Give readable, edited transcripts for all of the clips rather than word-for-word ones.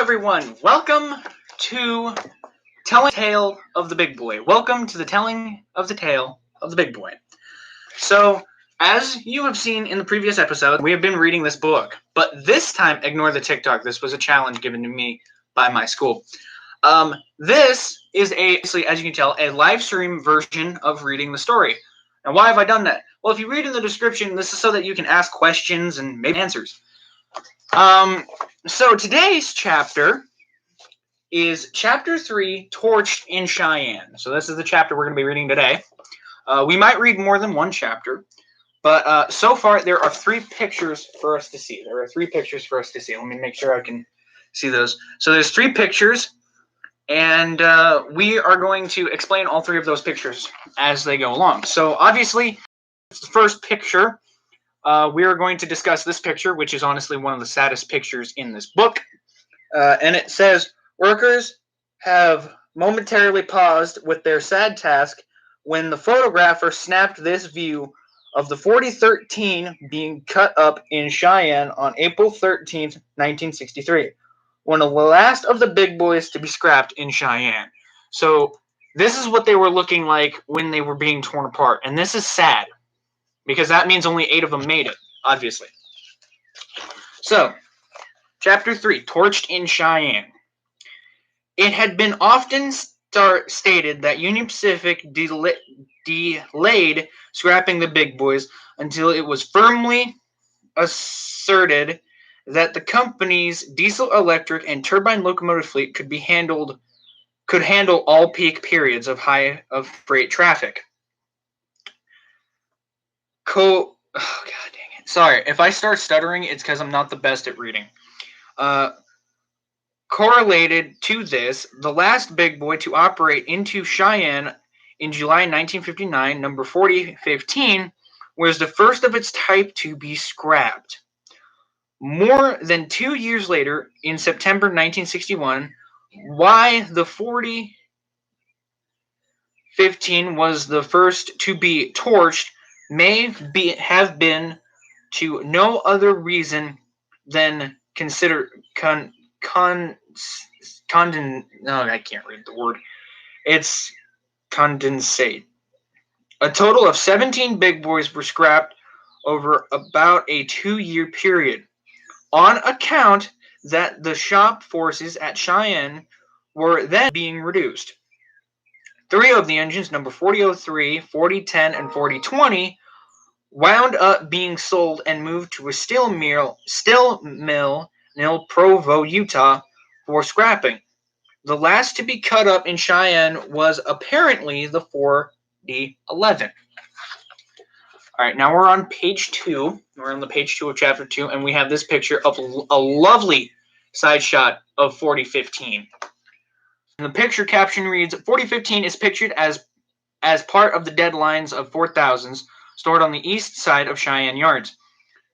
everyone. Welcome to Telling the Tale of the Big Boy. Welcome to the Telling of the Tale of the Big Boy. So, as you have seen in the previous episode, we have been reading this book. But this time, ignore the TikTok. This was a challenge given to me by my school. This is as you can tell, a live stream version of reading the story. Now, why have I done that? Well, if you read in the description, this is so that you can ask questions and maybe answers. So today's chapter is Chapter 3, Torched in Cheyenne. So this is the chapter we're going to be reading today. We might read more than one chapter, but so far there are three pictures for us to see. Let me make sure I can see those. So there's three pictures, and we are going to explain all three of those pictures as they go along. So obviously, the first picture, we are going to discuss this picture, which is honestly one of the saddest pictures in this book. And it says, workers have momentarily paused with their sad task when the photographer snapped this view of the 4013 being cut up in Cheyenne on April 13th, 1963, one of the last of the big boys to be scrapped in Cheyenne. So this is what they were looking like when they were being torn apart. And this is sad, because that means only 8 of them made it, obviously. So, Chapter 3, Torched in Cheyenne. It had been often stated that Union Pacific delayed scrapping the big boys until it was firmly asserted that the company's diesel, electric, and turbine locomotive fleet could handle all peak periods of freight traffic. Oh, God dang it. Sorry, if I start stuttering, it's because I'm not the best at reading. Correlated to this, the last big boy to operate into Cheyenne in July 1959, number 4015, was the first of its type to be scrapped. More than 2 years later, in September 1961, why the 4015 was the first to be torched have been to no other reason than I can't read the word. It's condensate. A total of 17 big boys were scrapped over about a 2-year period, on account that the shop forces at Cheyenne were then being reduced. 3 of the engines, number 4003, 4010, and 4020, wound up being sold and moved to a steel mill near Provo, Utah, for scrapping. The last to be cut up in Cheyenne was apparently the 4011. All right, now we're on page 2. We're on the page 2 of chapter 2, and we have this picture of a lovely side shot of 4015. And the picture caption reads, 4015 is pictured as part of the dead lines of 4000s stored on the east side of Cheyenne Yards,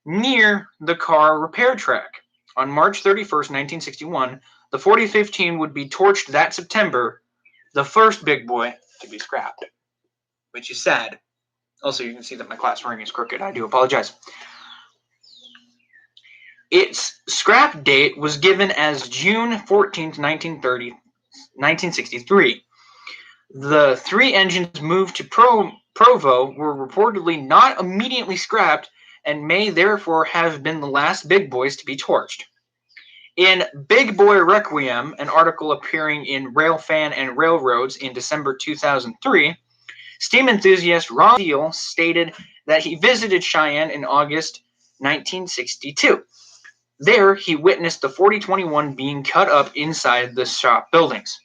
near the car repair track. On March 31st, 1961, the 4015 would be torched that September, the first big boy to be scrapped, which is sad. Also, you can see that my class ring is crooked. I do apologize. Its scrap date was given as June 14th, 1963. The 3 engines moved to Provo were reportedly not immediately scrapped and may therefore have been the last big boys to be torched. In Big Boy Requiem, an article appearing in Railfan and Railroads in December 2003, steam enthusiast Ron Steele stated that he visited Cheyenne in August 1962. There, he witnessed the 4021 being cut up inside the shop buildings.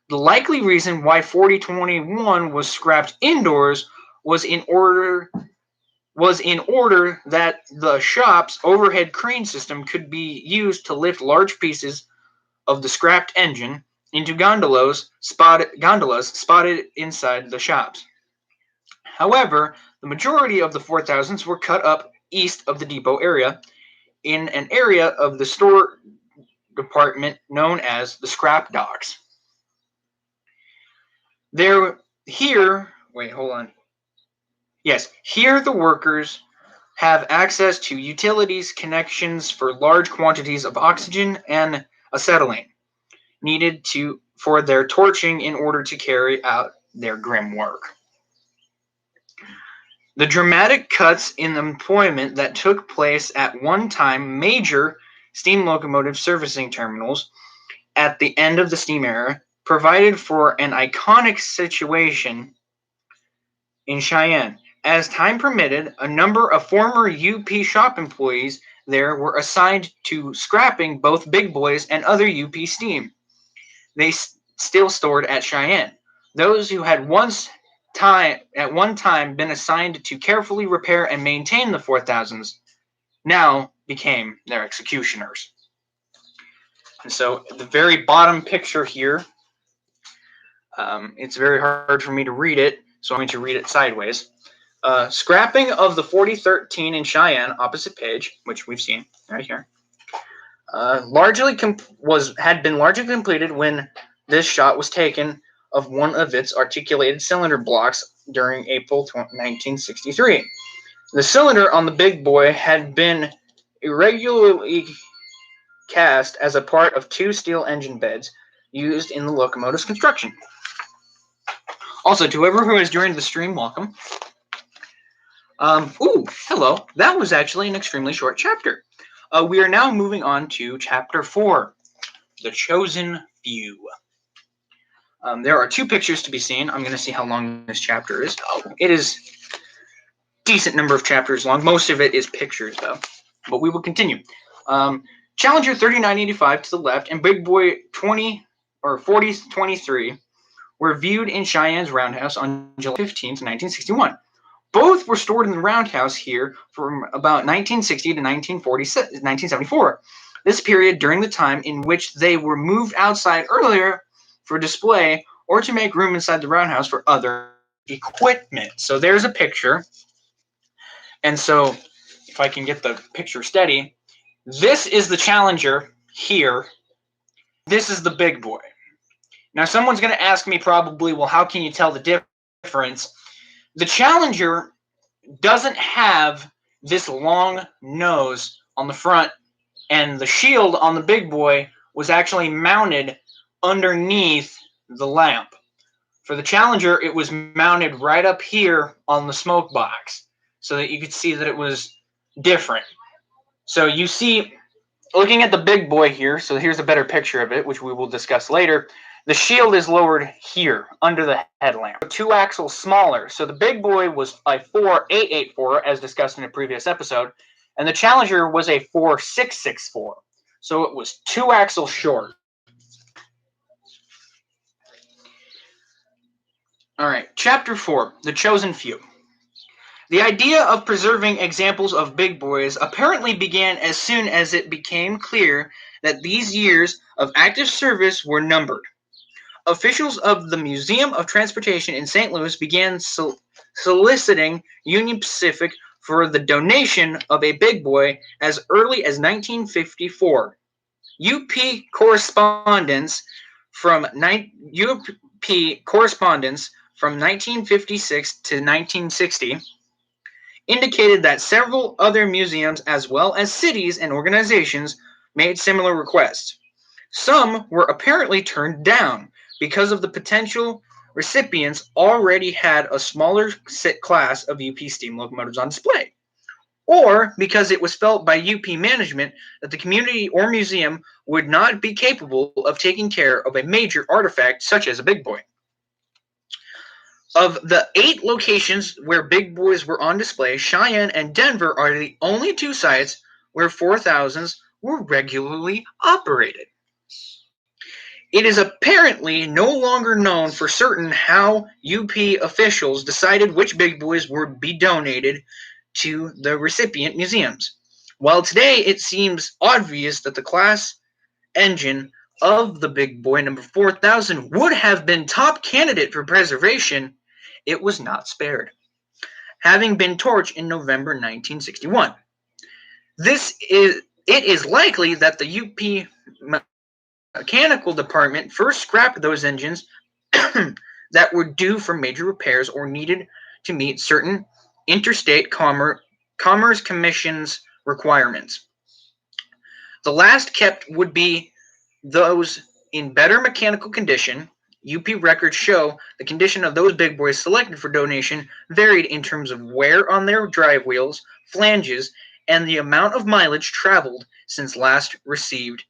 The likely reason why 4021 was scrapped indoors was in order that the shop's overhead crane system could be used to lift large pieces of the scrapped engine into gondolas spotted inside the shops. However, the majority of the 4000s were cut up east of the depot area in an area of the store department known as the scrap docks. Here the workers have access to utilities connections for large quantities of oxygen and acetylene needed for their torching in order to carry out their grim work. The dramatic cuts in employment that took place at one time major steam locomotive servicing terminals at the end of the steam era provided for an iconic situation in Cheyenne. As time permitted, a number of former UP shop employees there were assigned to scrapping both big boys and other UP steam they still stored at Cheyenne. Those who had at one time been assigned to carefully repair and maintain the 4000s now became their executioners. And so the very bottom picture here, it's very hard for me to read it, so I'm going to read it sideways. Scrapping of the 4013 in Cheyenne, opposite page, which we've seen right here, had been largely completed when this shot was taken of one of its articulated cylinder blocks during April 1963. The cylinder on the big boy had been irregularly cast as a part of two steel engine beds used in the locomotive's construction. Also, to whoever who has joined the stream, welcome. Hello. That was actually an extremely short chapter. We are now moving on to Chapter 4, The Chosen Few. There are two pictures to be seen. I'm going to see how long this chapter is. It is a decent number of chapters long. Most of it is pictures, though. But we will continue. Challenger 3985 to the left and Big Boy 4023 were viewed in Cheyenne's roundhouse on July 15th, 1961. Both were stored in the roundhouse here from about 1960 to 1974. This period during the time in which they were moved outside earlier for display or to make room inside the roundhouse for other equipment. So there's a picture. And so if I can get the picture steady, this is the Challenger here. This is the Big Boy. Now someone's going to ask me probably, well, how can you tell the difference? The Challenger doesn't have this long nose on the front, and the shield on the Big Boy was actually mounted underneath the lamp. For the Challenger, it was mounted right up here on the smoke box so that you could see that it was different. So you see, looking at the Big Boy here, so here's a better picture of it, which we will discuss later. The shield is lowered here under the headlamp. 2 axles smaller. So the Big Boy was a 4884, as discussed in a previous episode, and the Challenger was a 4664. So it was 2 axles short. All right, Chapter 4, The Chosen Few. The idea of preserving examples of big boys apparently began as soon as it became clear that these years of active service were numbered. Officials of the Museum of Transportation in St. Louis began soliciting Union Pacific for the donation of a big boy as early as 1954. UP correspondence from 1956 to 1960 indicated that several other museums as well as cities and organizations made similar requests. Some were apparently turned down because of the potential recipients already had a smaller class of UP steam locomotives on display, or because it was felt by UP management that the community or museum would not be capable of taking care of a major artifact such as a big boy. Of the 8 locations where big boys were on display, Cheyenne and Denver are the only 2 sites where 4000s were regularly operated. It is apparently no longer known for certain how UP officials decided which big boys would be donated to the recipient museums. While today it seems obvious that the class engine of the big boy number 4000 would have been top candidate for preservation, it was not spared, having been torched in November 1961. It is likely that the UP mechanical department first scrapped those engines that were due for major repairs or needed to meet certain interstate Commerce Commission's requirements. The last kept would be those in better mechanical condition. UP records show the condition of those big boys selected for donation varied in terms of wear on their drive wheels, flanges, and the amount of mileage traveled since last received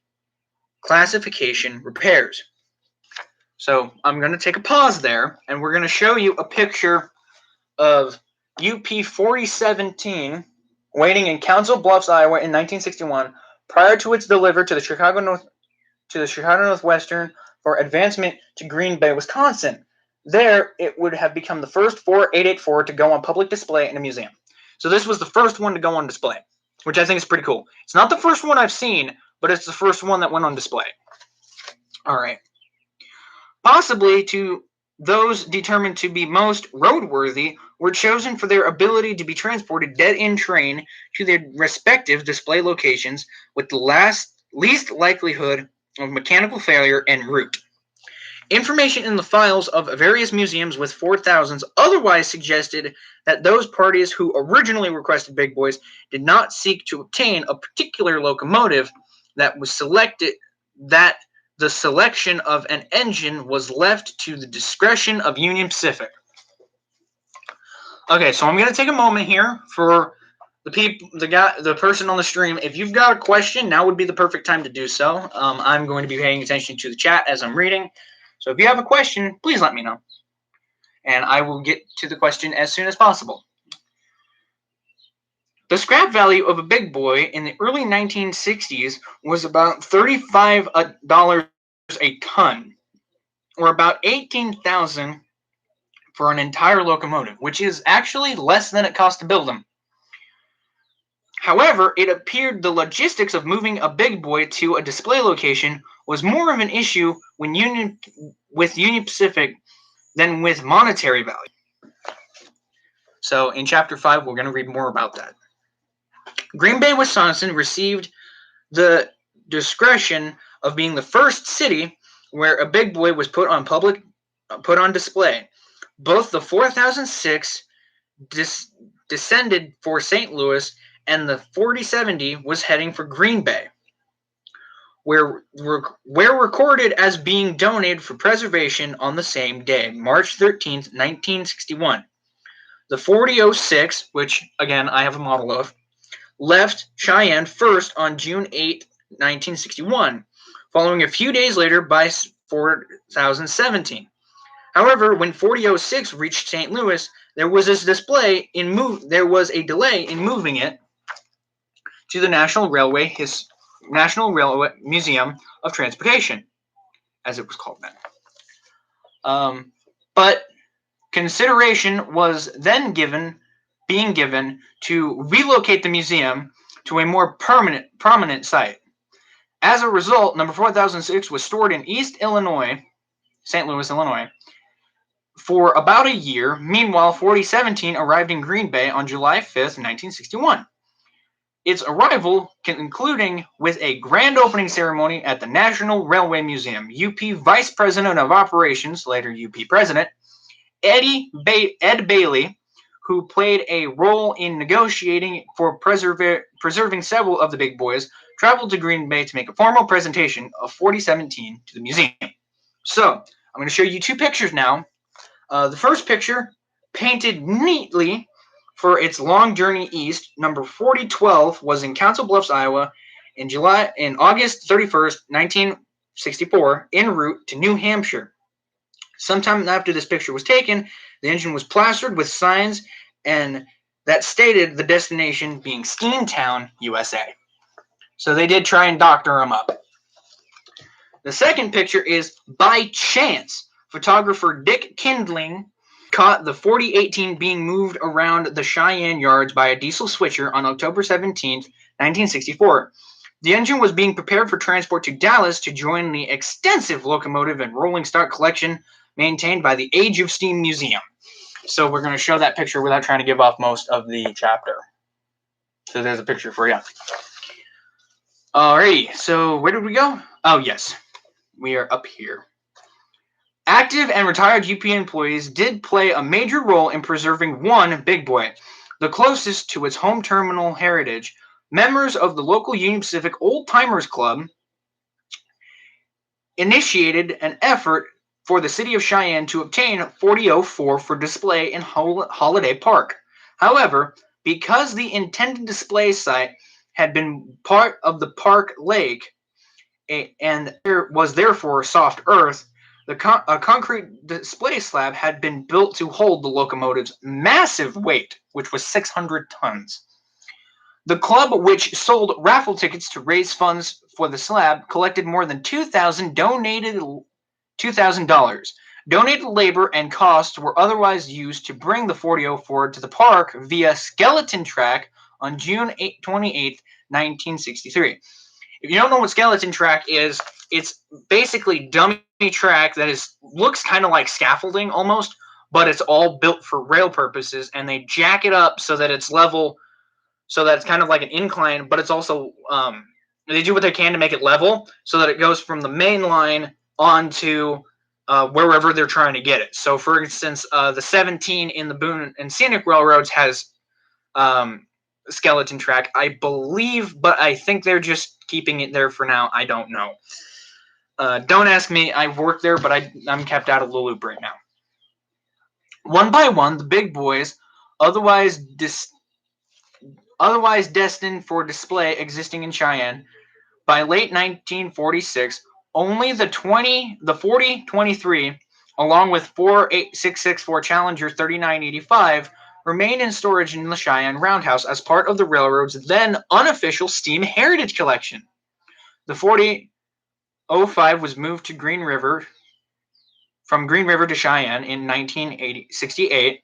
classification repairs. So I'm going to take a pause there, and we're going to show you a picture of UP 4017 waiting in Council Bluffs, Iowa in 1961 prior to its delivery to the Chicago Northwestern for advancement to Green Bay, Wisconsin. There, it would have become the first 4884 to go on public display in a museum. So this was the first one to go on display, which I think is pretty cool. It's not the first one I've seen, but it's the first one that went on display. All right. Possibly to those determined to be most roadworthy were chosen for their ability to be transported dead in train to their respective display locations with the least likelihood of mechanical failure en route. Information in the files of various museums with 4000s otherwise suggested that those parties who originally requested big boys did not seek to obtain a particular locomotive that was selected, that the selection of an engine was left to the discretion of Union Pacific. Okay, so I'm going to take a moment here for the person on the stream. If you've got a question, now would be the perfect time to do so. I'm going to be paying attention to the chat as I'm reading. So if you have a question, please let me know. And I will get to the question as soon as possible. The scrap value of a big boy in the early 1960s was about $35 a ton, or about $18,000 for an entire locomotive, which is actually less than it cost to build them. However, it appeared the logistics of moving a big boy to a display location was more of an issue with Union Pacific than with monetary value. So in Chapter 5, we're going to read more about that. Green Bay, Wisconsin received the discretion of being the first city where a big boy was put on display. Both the 4006 descended for St. Louis, and the 4070 was heading for Green Bay, where recorded as being donated for preservation on the same day, March 13th, 1961. The 4006, which again I have a model of, left Cheyenne first on June 8, 1961, following a few days later by 4017. However, when 4006 reached St. Louis, there was a delay in moving it to the National Railway Museum of Transportation, as it was called then. But consideration was then being given to relocate the museum to a more prominent site. As a result, number 4006 was stored in East Illinois, St. Louis, Illinois, for about a year. Meanwhile, 4017 arrived in Green Bay on July 5th, 1961. Its arrival concluding with a grand opening ceremony at the National Railway Museum. UP Vice President of Operations, later UP President, Ed Bailey, who played a role in negotiating for preserving several of the big boys, traveled to Green Bay to make a formal presentation of 4017 to the museum. So, I'm going to show you two pictures now. The first picture, painted neatly for its long journey east, number 4012 was in Council Bluffs, Iowa, in August 31st, 1964, en route to New Hampshire. Sometime after this picture was taken, the engine was plastered with signs and that stated the destination being Steamtown, USA. So they did try and doctor them up. The second picture is by chance. Photographer Dick Kindling caught the 4018 being moved around the Cheyenne yards by a diesel switcher on October 17, 1964. The engine was being prepared for transport to Dallas to join the extensive locomotive and rolling stock collection maintained by the Age of Steam Museum. So we're going to show that picture without trying to give off most of the chapter. So there's a picture for you. Alrighty, so where did we go? Oh, yes. We are up here. Active and retired UP employees did play a major role in preserving one big boy, the closest to its home terminal heritage, members of the local Union Pacific Old Timers Club initiated an effort for the city of Cheyenne to obtain 4004 for display in Holiday Park. However, because the intended display site had been part of the park lake and there was therefore soft earth, a concrete display slab had been built to hold the locomotive's massive weight, which was 600 tons. The club, which sold raffle tickets to raise funds for the slab, collected more than $2,000 Donated labor and costs were otherwise used to bring the 4004 to the park via skeleton track on June 28, 1963. If you don't know what skeleton track is, it's basically dummy track that looks kind of like scaffolding almost, but it's all built for rail purposes, and they jack it up so that it's level, so that it's kind of like an incline, but it's also they do what they can to make it level so that it goes from the main line onto wherever they're trying to get it. So, for instance, the 17 in the Boone and Scenic Railroads has skeleton track, I believe, but I think they're just keeping it there for now. I don't know. Don't ask me. I've worked there, but I'm kept out of the loop right now. One by one, the big boys, otherwise destined for display existing in Cheyenne, by late 1946, only the 4023, along with 4664 Challenger 3985, remained in storage in the Cheyenne Roundhouse as part of the railroad's then unofficial Steam Heritage Collection. The 4005 was moved to Green River, from Green River to Cheyenne in 1968,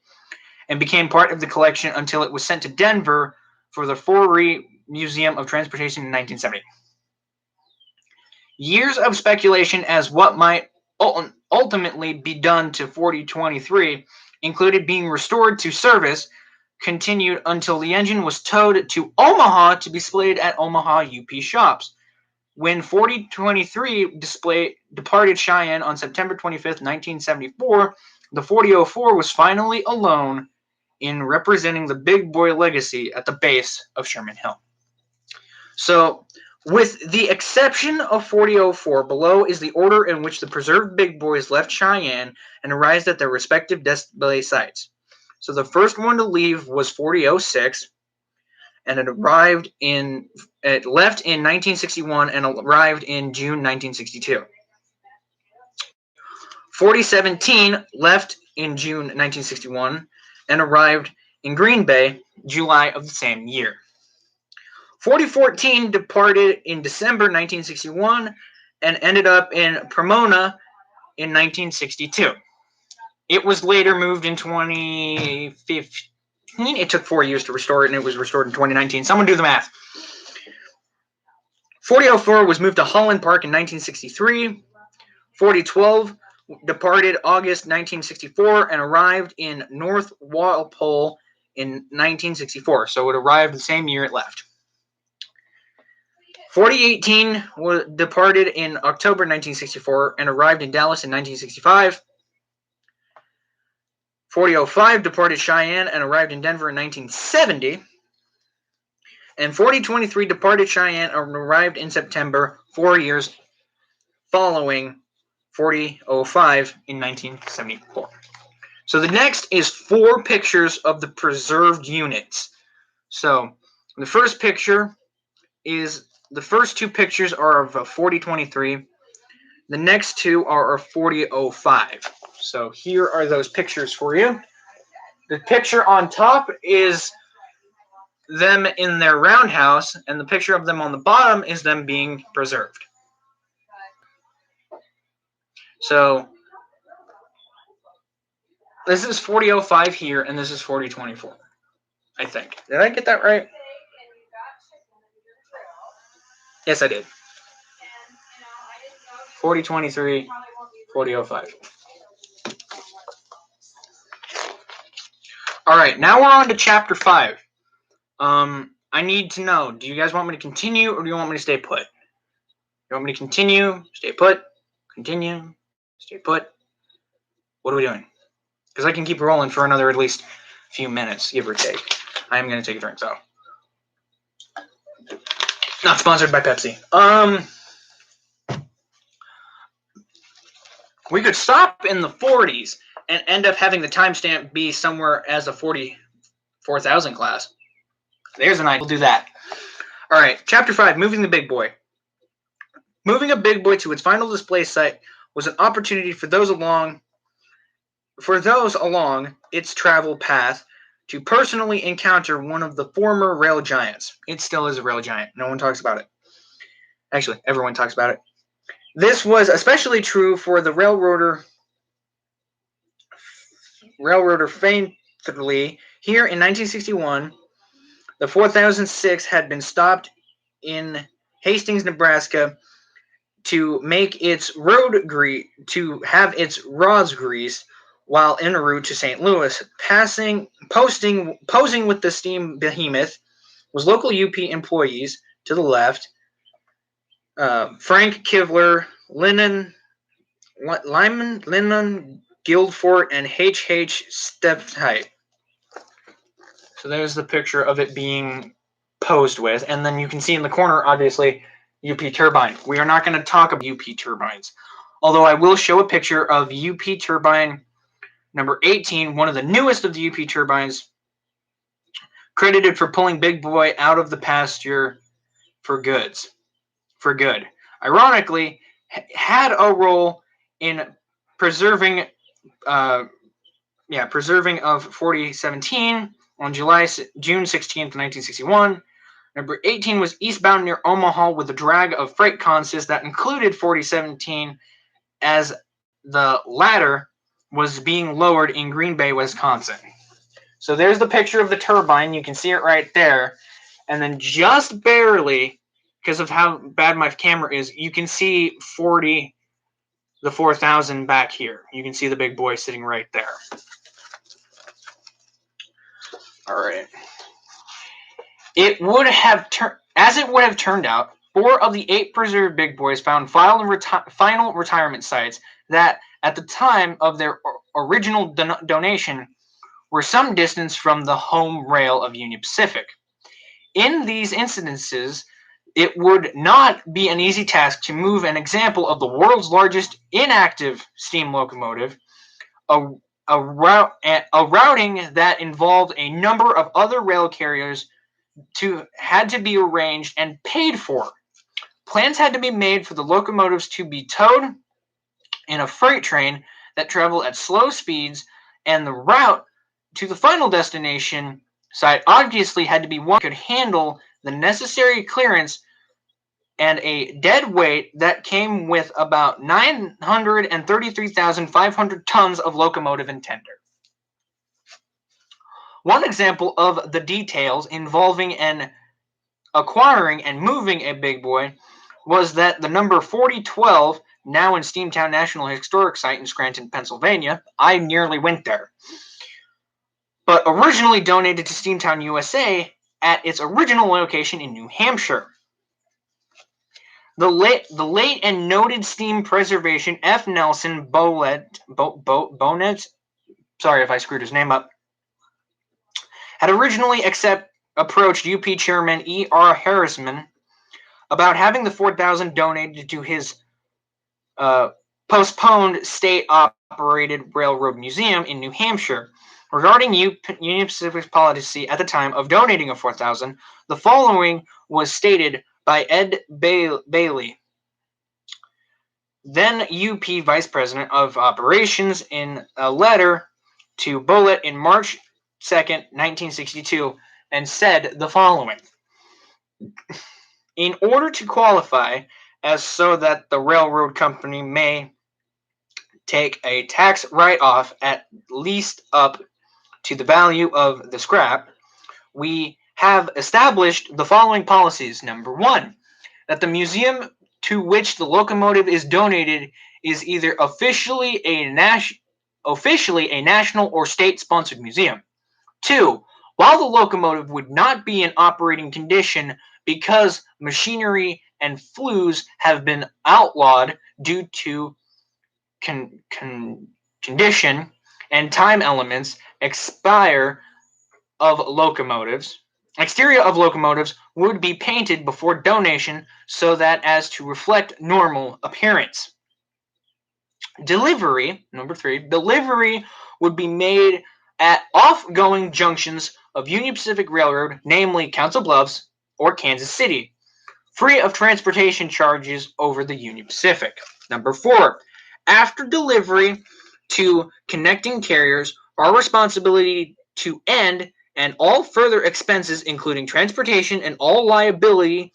and became part of the collection until it was sent to Denver for the Forey Museum of Transportation in 1970. Years of speculation as what might ultimately be done to 4023 included being restored to service, continued until the engine was towed to Omaha to be displayed at Omaha UP shops. When 4023 departed Cheyenne on September 25th, 1974, the 4004 was finally alone in representing the big boy legacy at the base of Sherman Hill. So, with the exception of 4004, below is the order in which the preserved big boys left Cheyenne and arrived at their respective display sites. So the first one to leave was 4006, and it left in 1961 and arrived in June 1962. 4017 left in June 1961 and arrived in Green Bay, July of the same year. 4014 departed in December 1961 and ended up in Pomona in 1962. It was later moved in 2015. It took 4 years to restore it, and it was restored in 2019. Someone do the math. 4004 was moved to Holland Park in 1963. 4012 departed August 1964 and arrived in North Walpole in 1964. So it arrived the same year it left. 4018 departed in October 1964 and arrived in Dallas in 1965. 4005 departed Cheyenne and arrived in Denver in 1970. And 4023 departed Cheyenne and arrived in September, 4 years following 4005 in 1974. So the next is 4 pictures of the preserved units. So the first picture is, the first 2 pictures are of a 4023. The next 2 are of 4005. So here are those pictures for you. The picture on top is them in their roundhouse, and the picture of them on the bottom is them being preserved. So this is 4005 here, and this is 4024, I think. Did I get that right? Yes, I did. 4023, 4005. All right, now we're on to chapter 5. I need to know, do you guys want me to continue, or do you want me to stay put? You want me to continue, stay put, continue, stay put? What are we doing? Because I can keep rolling for another at least few minutes, give or take. I am going to take a drink, so. Not sponsored by Pepsi. We could stop in the 40s and end up having the timestamp be somewhere as a 44,000 class. There's an idea. We'll do that. All right, Chapter 5, Moving the Big Boy. Moving a big boy to its final display site was an opportunity for those along its travel path to personally encounter one of the former rail giants. It still is a rail giant. No one talks about it. Actually, everyone talks about it. This was especially true for the railroader faintly. Here in 1961, the 4006 had been stopped in Hastings, Nebraska, to make its have its rods greased while en route to St. Louis. Posing with the steam behemoth was local UP employees to the left, Frank Kivler, Lyman Guildford, and H. Stepheit. So there's the picture of it being posed with, and then you can see in the corner, obviously, UP turbine. We are not going to talk about UP turbines, although I will show a picture of UP turbine number 18, one of the newest of the UP turbines, credited for pulling Big Boy out of the pasture for good. Ironically, had a role in preserving of 4017 on June 16th, 1961. Number 18 was eastbound near Omaha with a drag of freight consist that included 4017, as the latter was being lowered in Green Bay, Wisconsin. So there's the picture of the turbine. You can see it right there. And then just barely, because of how bad my camera is, you can see the 4000 back here. You can see the Big Boy sitting right there. All right. As it would have turned out, 4 of the 8 preserved Big Boys found final retirement sites that, at the time of their original donation, were some distance from the home rail of Union Pacific. In these instances, it would not be an easy task to move an example of the world's largest inactive steam locomotive, a routing that involved a number of other rail carriers had to be arranged and paid for. Plans had to be made for the locomotives to be towed in a freight train that traveled at slow speeds, and the route to the final destination site obviously had to be one that could handle the necessary clearance and a dead weight that came with about 933,500 tons of locomotive and tender. One example of the details involving acquiring and moving a Big Boy was that the number 4012, now in Steamtown National Historic Site in Scranton, Pennsylvania, I nearly went there, but originally donated to Steamtown, USA at its original location in New Hampshire. The late and noted steam preservation F. Nelson Bonet, sorry if I screwed his name up, had originally approached UP Chairman E.R. Harrisman about having the 4000 donated to his postponed state-operated railroad museum in New Hampshire. Regarding Union Pacific's policy at the time of donating a 4000, the following was stated by Ed Bailey, then UP Vice President of Operations, in a letter to Bullitt in March 2nd, 1962, and said the following: in order to qualify as so that the railroad company may take a tax write-off at least up to the value of the scrap, we have established the following policies. Number 1, that the museum to which the locomotive is donated is either officially a national or state-sponsored museum. 2, while the locomotive would not be in operating condition because machinery and flues have been outlawed due to condition and time elements expire of locomotives. Exterior of locomotives would be painted before donation so that as to reflect normal appearance. Delivery, number 3, delivery would be made at off-going junctions of Union Pacific Railroad, namely Council Bluffs or Kansas City, free of transportation charges over the Union Pacific. Number 4, after delivery to connecting carriers, our responsibility to end and all further expenses, including transportation and all liability,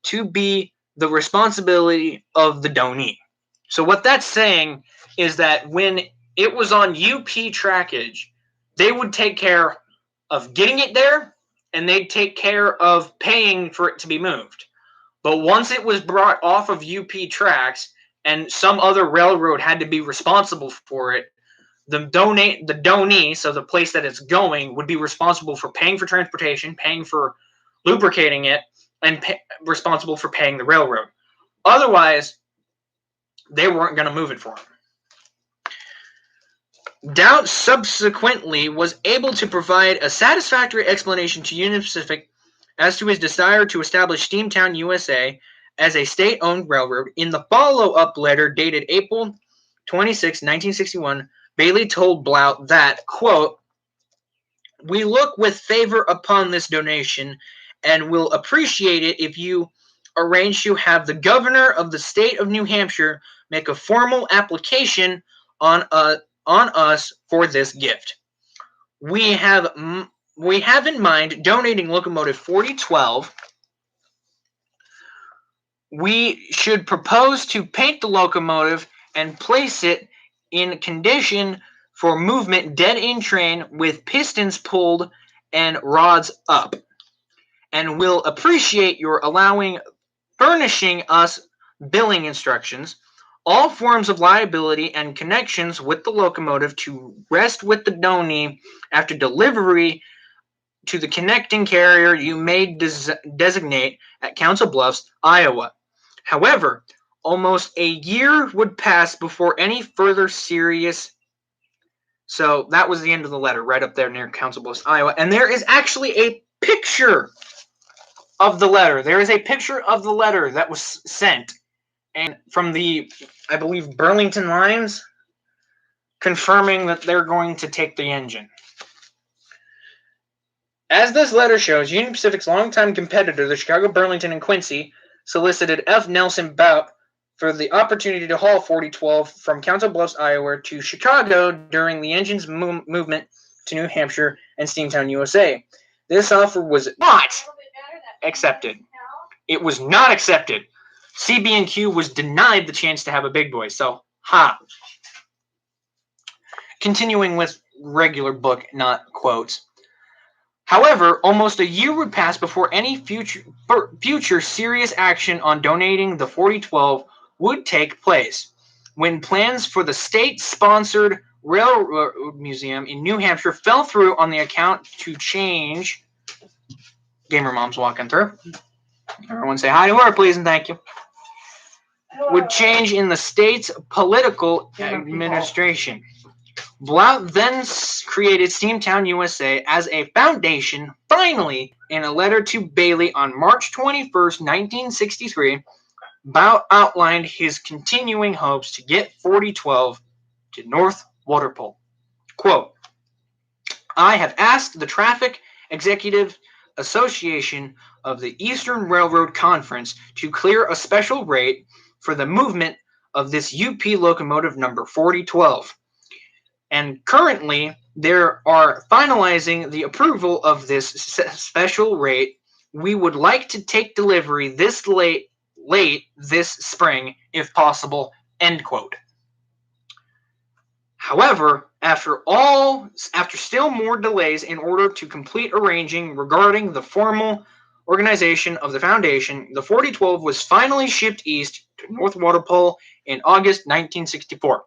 to be the responsibility of the donee. So what that's saying is that when it was on UP trackage, they would take care of getting it there, and they'd take care of paying for it to be moved. But once it was brought off of UP tracks and some other railroad had to be responsible for it, the donee, so the place that it's going, would be responsible for paying for transportation, paying for lubricating it, and responsible for paying the railroad. Otherwise, they weren't going to move it for him. Doubt subsequently was able to provide a satisfactory explanation to Union Pacific as to his desire to establish Steamtown, USA as a state-owned railroad. In the follow-up letter dated April 26, 1961, Bailey told Blount that, quote, "We look with favor upon this donation and will appreciate it if you arrange to have the governor of the state of New Hampshire make a formal application on us for this gift. We have in mind donating locomotive 4012. We should propose to paint the locomotive and place it in condition for movement dead in train with pistons pulled and rods up, and will appreciate your furnishing us billing instructions. All forms of liability and connections with the locomotive to rest with the donee after delivery to the connecting carrier you may designate at Council Bluffs, Iowa. However, almost a year would pass before any further serious." So that was the end of the letter, right up there near Council Bluffs, Iowa. And there is actually a picture of the letter. There is a picture of the letter that was sent, and from the, I believe, Burlington lines, confirming that they're going to take the engine. As this letter shows, Union Pacific's longtime competitor, the Chicago, Burlington, and Quincy, solicited F. Nelson Blount for the opportunity to haul 4012 from Council Bluffs, Iowa to Chicago during the engine's movement to New Hampshire and Steamtown, USA. This offer was not accepted. It was not accepted. CB&Q was denied the chance to have a big boy. So, Continuing with regular book, not quotes. However, almost a year would pass before any future serious action on donating the 4012 would take place, when plans for the state-sponsored railroad museum in New Hampshire fell through on the account to change. Gamer Mom's walking through. Everyone say hi to her, please, and thank you. Would change in the state's political administration. Blount then created Steamtown, USA as a foundation. Finally, in a letter to Bailey on March 21st, 1963, Blount outlined his continuing hopes to get 4012 to North Waterpole. Quote, "I have asked the Traffic Executive Association of the Eastern Railroad Conference to clear a special rate for the movement of this UP locomotive number 4012. And currently, they are finalizing the approval of this special rate. We would like to take delivery this late this spring, if possible," end quote. However, after still more delays in order to complete arranging regarding the formal organization of the foundation, the 4012 was finally shipped east to North Waterpole in August 1964.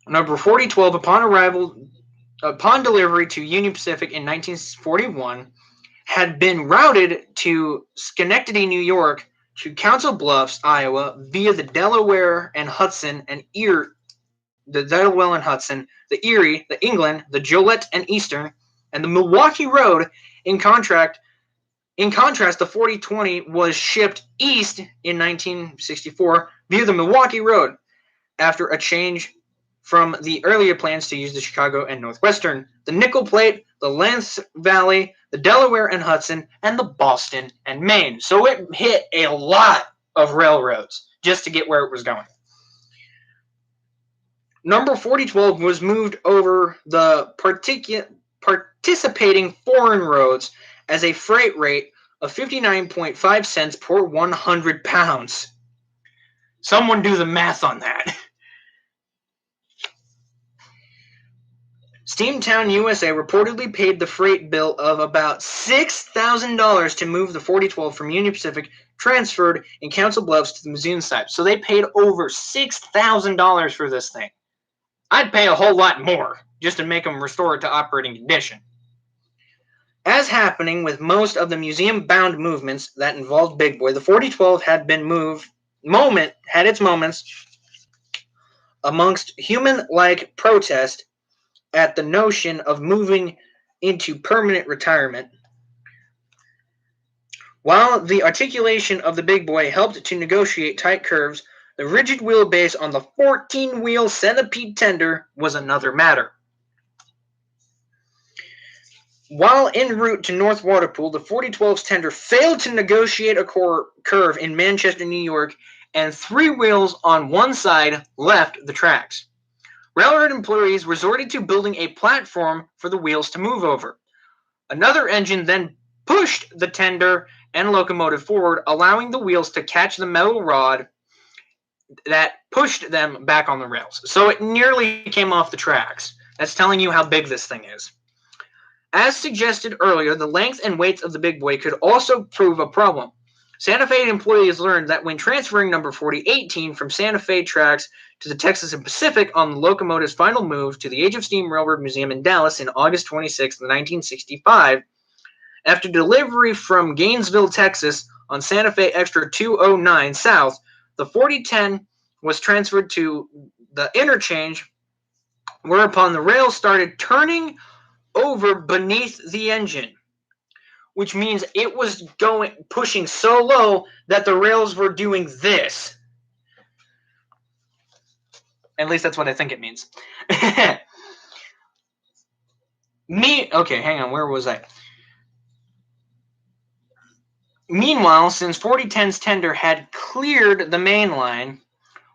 Number 4012, upon delivery to Union Pacific in 1941, had been routed to Schenectady, New York, to Council Bluffs, Iowa, via the Delaware and Hudson and Erie the Delaware and Hudson, the Erie, the England, the Joliet and Eastern, and the Milwaukee Road. In contrast, the 4020 was shipped east in 1964 via the Milwaukee Road after a change from the earlier plans to use the Chicago and Northwestern, the Nickel Plate, the Lance Valley, the Delaware and Hudson, and the Boston and Maine. So it hit a lot of railroads just to get where it was going. Number 4012 was moved over the participating foreign roads as a freight rate of 59.5 cents per 100 pounds. Someone do the math on that. Steamtown, USA reportedly paid the freight bill of about $6,000 to move the 4012 from Union Pacific, transferred in Council Bluffs to the museum site. So they paid over $6,000 for this thing. I'd pay a whole lot more just to make them restore it to operating condition. As happening with most of the museum-bound movements that involved Big Boy, the 4012 had its moments amongst human-like protest at the notion of moving into permanent retirement. While the articulation of the Big Boy helped to negotiate tight curves, the rigid wheelbase on the 14-wheel Centipede tender was another matter. While en route to North Waterpool, the 4012's tender failed to negotiate a curve in Manchester, New York, and 3 wheels on one side left the tracks. Railroad employees resorted to building a platform for the wheels to move over. Another engine then pushed the tender and locomotive forward, allowing the wheels to catch the metal rod that pushed them back on the rails. So it nearly came off the tracks. That's telling you how big this thing is. As suggested earlier, the length and weight of the Big Boy could also prove a problem. Santa Fe employees learned that when transferring number 4018 from Santa Fe tracks to the Texas and Pacific on the locomotive's final move to the Age of Steam Railroad Museum in Dallas in August 26, 1965, after delivery from Gainesville, Texas on Santa Fe Extra 209 South, the 4010 was transferred to the interchange, whereupon the rails started turning over beneath the engine, which means it was pushing so low that the rails were doing this. At least that's what I think it means. Okay, hang on, where was I? Meanwhile, since 4010's tender had cleared the main line,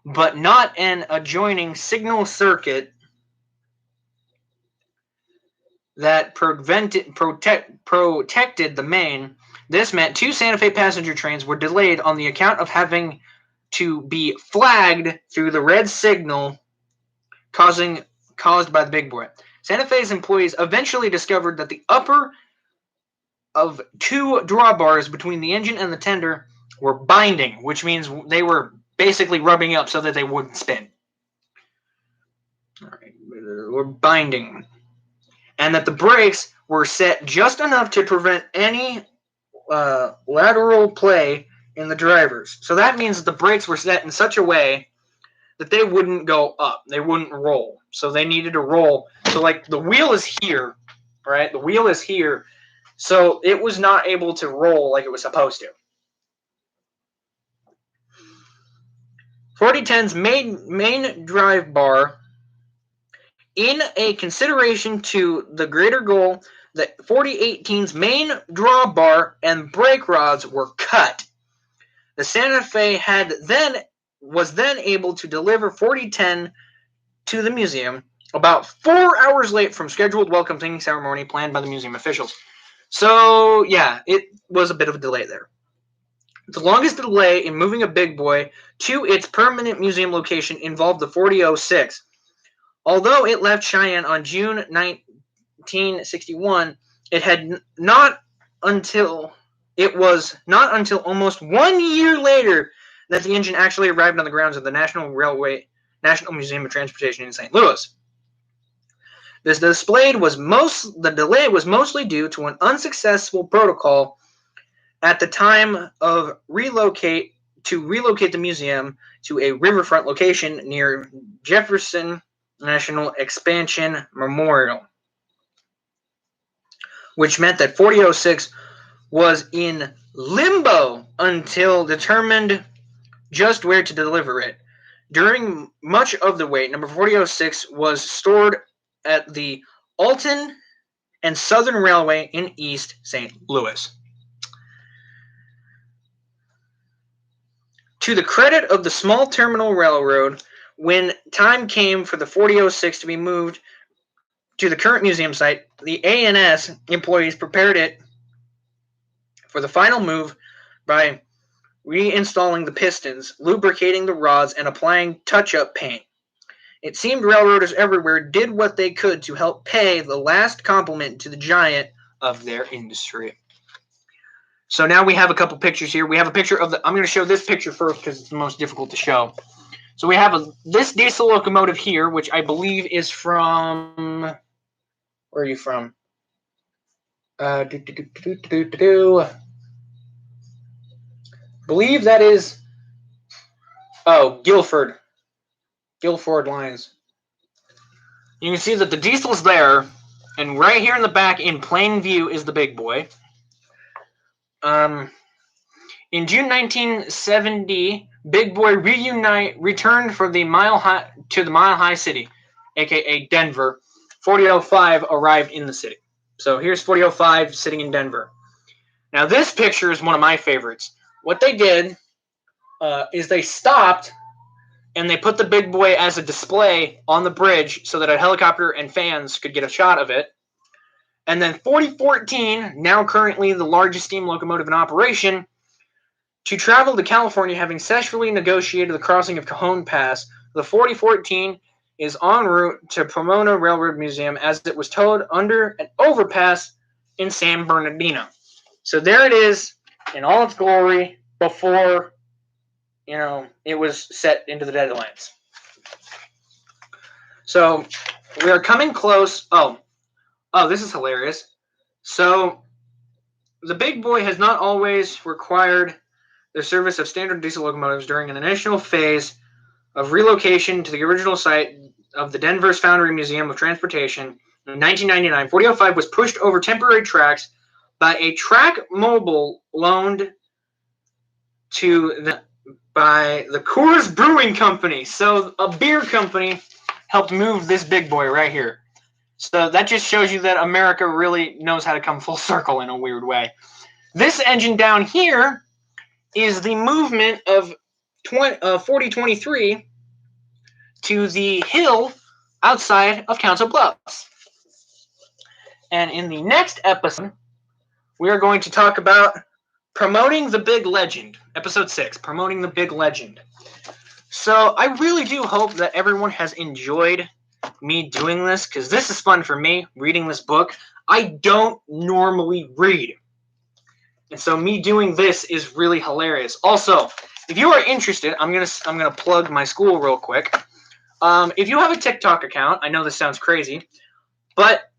but not an adjoining signal circuit that protected the main, this meant 2 Santa Fe passenger trains were delayed on the account of having to be flagged through the red signal caused by the Big Boy. Santa Fe's employees eventually discovered that the upper of 2 drawbars between the engine and the tender were binding, which means they were basically rubbing up so that they wouldn't spin. All right, we're binding. And that the brakes were set just enough to prevent any lateral play in the drivers. So that means that the brakes were set in such a way that they wouldn't go up. They wouldn't roll. So they needed to roll. So like the wheel is here, right? The wheel is here. So it was not able to roll like it was supposed to. 4010's main drive bar, in a consideration to the greater goal that 4018's main drawbar and brake rods were cut, the Santa Fe was then able to deliver 4010 to the museum about 4 hours late from scheduled welcoming ceremony planned by the museum officials. So, yeah, it was a bit of a delay there. The longest delay in moving a Big Boy to its permanent museum location involved the 4006. Although it left Cheyenne on June 1961, it was not until almost 1 year later that the engine actually arrived on the grounds of the National Museum of Transportation in St. Louis. The delay was mostly due to an unsuccessful protocol at the time of relocate the museum to a riverfront location near Jefferson National Expansion Memorial, which meant that 4006 was in limbo until determined just where to deliver it. During much of the wait, number 4006 was stored at the Alton and Southern Railway in East St. Louis. To the credit of the small terminal railroad, when time came for the 4006 to be moved to the current museum site, the A&S employees prepared it for the final move by reinstalling the pistons, lubricating the rods, and applying touch-up paint. It seemed railroaders everywhere did what they could to help pay the last compliment to the giant of their industry. So now we have a couple pictures here. We have a picture of I'm going to show this picture first because it's the most difficult to show. So we have this diesel locomotive here, which I believe is from... Where are you from? I believe that is... Oh, Guilford lines. You can see that the diesel's there, and right here in the back in plain view is the big boy. In June 1970, Big Boy returned for the Mile High City, aka Denver. 4005 arrived in the city. So here's 4005 sitting in Denver. Now this picture is one of my favorites. What they did is they stopped and they put the big boy as a display on the bridge so that a helicopter and fans could get a shot of it. And then 4014, now currently the largest steam locomotive in operation, to travel to California, having successfully negotiated the crossing of Cajon Pass, the 4014 is en route to Pomona Railroad Museum as it was towed under an overpass in San Bernardino. So there it is in all its glory before, it was set into the deadlines. So we are coming close. Oh, this is hilarious. So the big boy has not always required the service of standard diesel locomotives during an initial phase of relocation to the original site of the Denver's Foundry Museum of Transportation. In 1999, 4005 was pushed over temporary tracks by a track mobile loaned by the Coors Brewing Company. So a beer company helped move this big boy right here. So that just shows you that America really knows how to come full circle in a weird way. This engine down here is the movement of 4023 to the hill outside of Council Bluffs. And in the next episode, we are going to talk about Promoting the Big Legend. Episode 6, Promoting the Big Legend. So I really do hope that everyone has enjoyed me doing this, because this is fun for me, reading this book. I don't normally read. And so me doing this is really hilarious. Also, if you are interested, I'm gonna plug my school real quick. If you have a TikTok account, I know this sounds crazy, but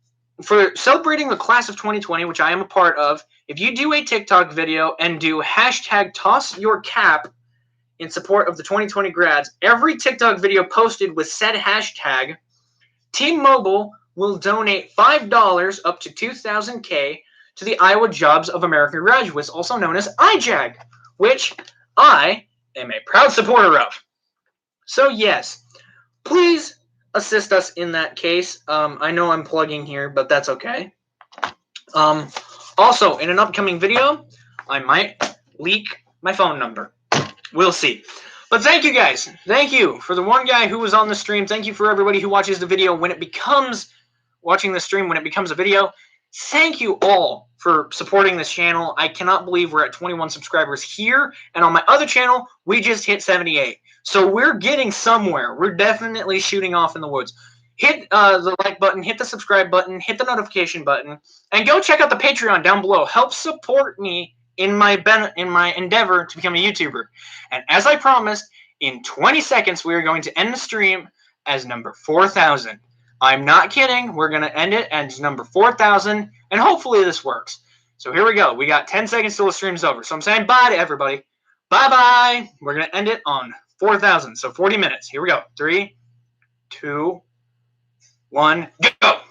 for celebrating the class of 2020, which I am a part of, if you do a TikTok video and do #TossYourCap in support of the 2020 grads, every TikTok video posted with said hashtag, T-Mobile will donate $5 up to 2,000K to the Iowa Jobs of America Graduates, also known as IJAG, which I am a proud supporter of. So yes, please assist us in that case. I know I'm plugging here, but that's okay. Also, in an upcoming video, I might leak my phone number. We'll see. But thank you guys. Thank you for the one guy who was on the stream. Thank you for everybody who watches the video when it becomes a video. Thank you all for supporting this channel. I cannot believe we're at 21 subscribers here. And on my other channel, we just hit 78. So we're getting somewhere. We're definitely shooting off in the woods. Hit the like button, hit the subscribe button, hit the notification button, and go check out the Patreon down below. Help support me in my endeavor to become a YouTuber. And as I promised, in 20 seconds, we are going to end the stream as number 4,000. I'm not kidding. We're going to end it as number 4,000, and hopefully this works. So here we go. We got 10 seconds till the stream's over. So I'm saying bye to everybody. Bye-bye. We're going to end it on 4,000, so 40 minutes. Here we go. 3, 2, 1, go!